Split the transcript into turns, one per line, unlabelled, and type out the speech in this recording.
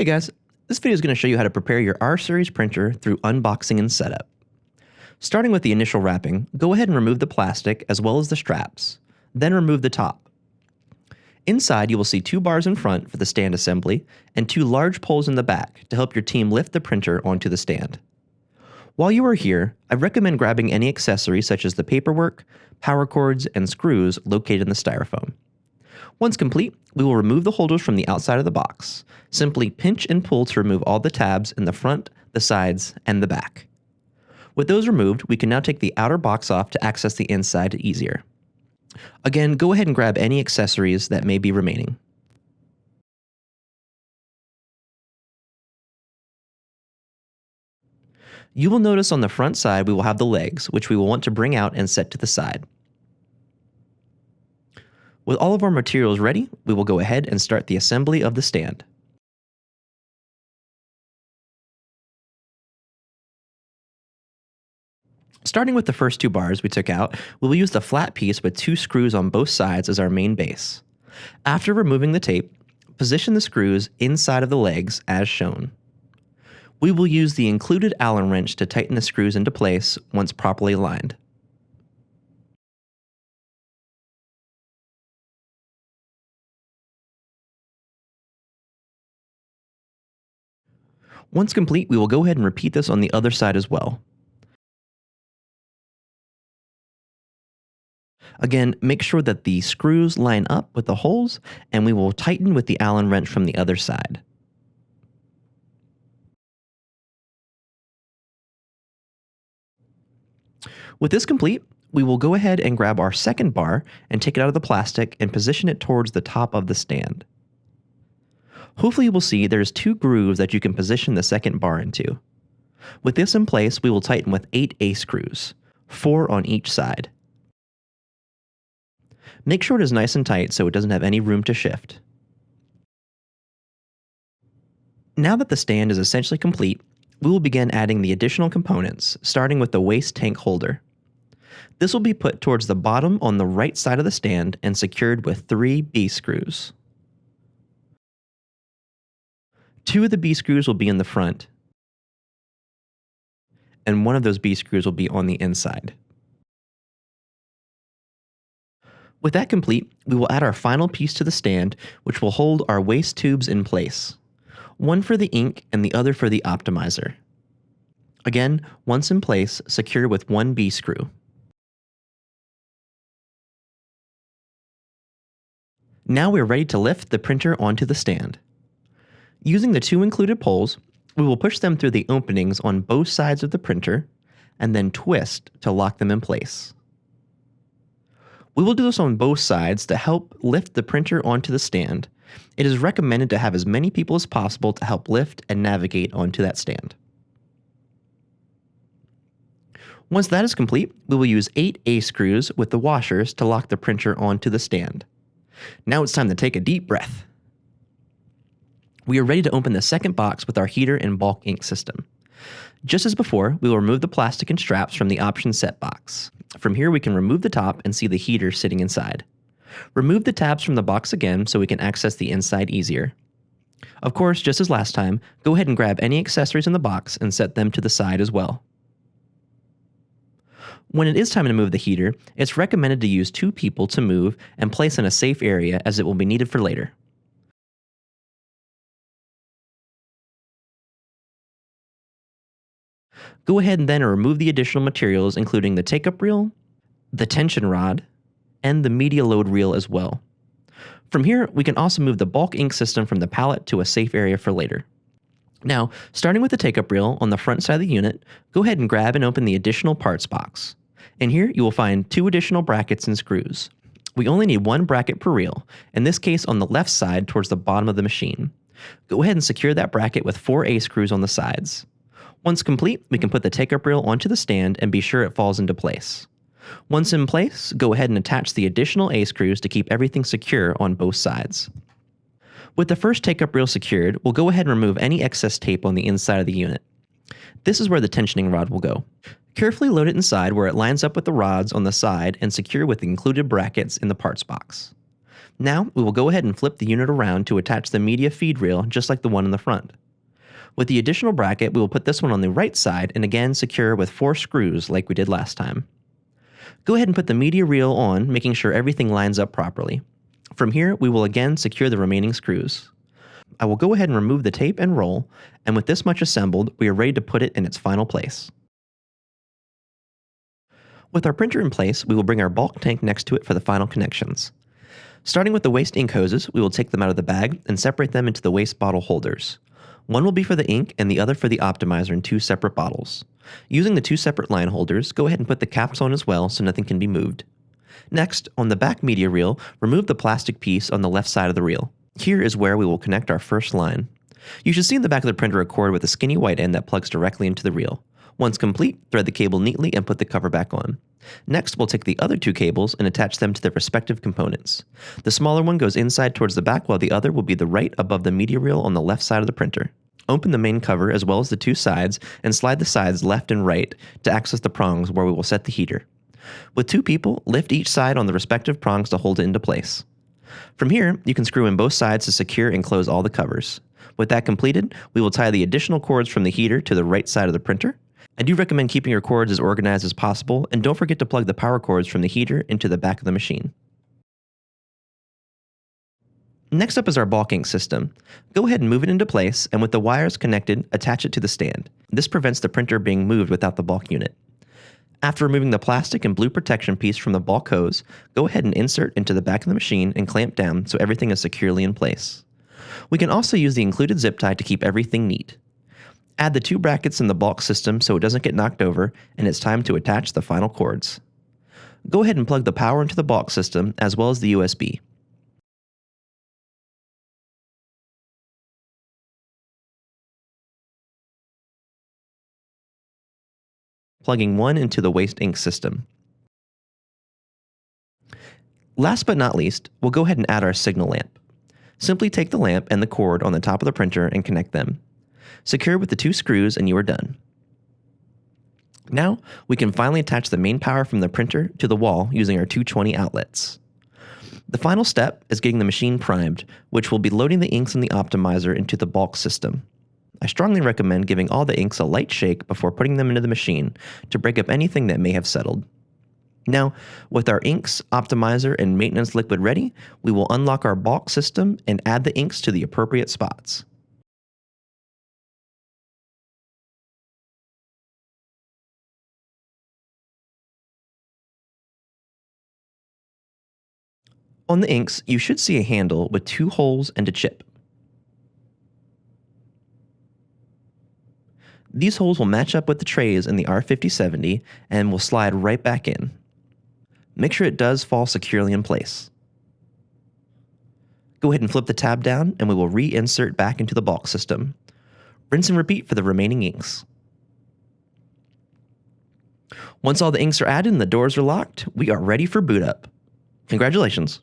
Hey guys, this video is going to show you how to prepare your R-Series printer through unboxing and setup. Starting with the initial wrapping, go ahead and remove the plastic as well as the straps, then remove the top. Inside you will see two bars in front for the stand assembly and two large poles in the back to help your team lift the printer onto the stand. While you are here, I recommend grabbing any accessories such as the paperwork, power cords, and screws located in the styrofoam. Once complete, we will remove the holders from the outside of the box. Simply pinch and pull to remove all the tabs in the front, the sides, and the back. With those removed, we can now take the outer box off to access the inside easier. Again, go ahead and grab any accessories that may be remaining. You will notice on the front side we will have the legs, which we will want to bring out and set to the side. With all of our materials ready, we will go ahead and start the assembly of the stand. Starting with the first two bars we took out, we will use the flat piece with two screws on both sides as our main base. After removing the tape, position the screws inside of the legs as shown. We will use the included Allen wrench to tighten the screws into place once properly aligned. Once complete, we will go ahead and repeat this on the other side as well. Again, make sure that the screws line up with the holes, and we will tighten with the Allen wrench from the other side. With this complete, we will go ahead and grab our second bar and take it out of the plastic and position it towards the top of the stand. Hopefully you will see there's two grooves that you can position the second bar into. With this in place, we will tighten with 8 A-screws, 4 on each side. Make sure it is nice and tight so it doesn't have any room to shift. Now that the stand is essentially complete, we will begin adding the additional components, starting with the waste tank holder. This will be put towards the bottom on the right side of the stand and secured with 3 B-screws. 2 of the B-screws will be in the front, and 1 of those B-screws will be on the inside. With that complete, we will add our final piece to the stand, which will hold our waste tubes in place. One for the ink and the other for the optimizer. Again, once in place, secure with 1 B-screw. Now we are ready to lift the printer onto the stand. Using the 2 included poles, we will push them through the openings on both sides of the printer and then twist to lock them in place. We will do this on both sides to help lift the printer onto the stand. It is recommended to have as many people as possible to help lift and navigate onto that stand. Once that is complete, we will use 8 A-screws with the washers to lock the printer onto the stand. Now it's time to take a deep breath. We are ready to open the second box with our heater and bulk ink system. Just as before, we will remove the plastic and straps from the option set box. From here we can remove the top and see the heater sitting inside. Remove the tabs from the box again so we can access the inside easier. Of course, just as last time, go ahead and grab any accessories in the box and set them to the side as well. When it is time to move the heater, it's recommended to use 2 people to move and place in a safe area as it will be needed for later. Go ahead and then remove the additional materials including the take-up reel, the tension rod, and the media load reel as well. From here, we can also move the bulk ink system from the pallet to a safe area for later. Now, starting with the take-up reel on the front side of the unit, go ahead and grab and open the additional parts box. In here, you will find 2 additional brackets and screws. We only need 1 bracket per reel, in this case on the left side towards the bottom of the machine. Go ahead and secure that bracket with 4 A-screws on the sides. Once complete, we can put the take-up reel onto the stand and be sure it falls into place. Once in place, go ahead and attach the additional A-screws to keep everything secure on both sides. With the first take-up reel secured, we'll go ahead and remove any excess tape on the inside of the unit. This is where the tensioning rod will go. Carefully load it inside where it lines up with the rods on the side and secure with the included brackets in the parts box. Now, we will go ahead and flip the unit around to attach the media feed reel just like the one in the front. With the additional bracket, we will put this one on the right side and again secure with 4 screws like we did last time. Go ahead and put the media reel on, making sure everything lines up properly. From here, we will again secure the remaining screws. I will go ahead and remove the tape and roll, and with this much assembled, we are ready to put it in its final place. With our printer in place, we will bring our bulk tank next to it for the final connections. Starting with the waste ink hoses, we will take them out of the bag and separate them into the waste bottle holders. One will be for the ink and the other for the optimizer in 2 separate bottles. Using the 2 separate line holders, go ahead and put the caps on as well so nothing can be moved. Next, on the back media reel, remove the plastic piece on the left side of the reel. Here is where we will connect our first line. You should see in the back of the printer a cord with a skinny white end that plugs directly into the reel. Once complete, thread the cable neatly and put the cover back on. Next, we'll take the other 2 cables and attach them to their respective components. The smaller one goes inside towards the back, while the other will be the right above the media reel on the left side of the printer. Open the main cover as well as the 2 sides and slide the sides left and right to access the prongs where we will set the heater. With 2 people, lift each side on the respective prongs to hold it into place. From here, you can screw in both sides to secure and close all the covers. With that completed, we will tie the additional cords from the heater to the right side of the printer. I do recommend keeping your cords as organized as possible, and don't forget to plug the power cords from the heater into the back of the machine. Next up is our bulk ink system. Go ahead and move it into place, and with the wires connected, attach it to the stand. This prevents the printer being moved without the bulk unit. After removing the plastic and blue protection piece from the bulk hose, go ahead and insert into the back of the machine and clamp down so everything is securely in place. We can also use the included zip tie to keep everything neat. Add the 2 brackets in the bulk system so it doesn't get knocked over, and it's time to attach the final cords. Go ahead and plug the power into the bulk system as well as the USB. Plugging one into the waste ink system. Last but not least, we'll go ahead and add our signal lamp. Simply take the lamp and the cord on the top of the printer and connect them. Secure with the 2 screws and you are done. Now, we can finally attach the main power from the printer to the wall using our 220 outlets. The final step is getting the machine primed, which will be loading the inks and the optimizer into the bulk system. I strongly recommend giving all the inks a light shake before putting them into the machine to break up anything that may have settled. Now, with our inks, optimizer, and maintenance liquid ready, we will unlock our bulk system and add the inks to the appropriate spots. On the inks, you should see a handle with 2 holes and a chip. These holes will match up with the trays in the R5070 and will slide right back in. Make sure it does fall securely in place. Go ahead and flip the tab down and we will reinsert back into the bulk system. Rinse and repeat for the remaining inks. Once all the inks are added and the doors are locked, we are ready for boot up. Congratulations!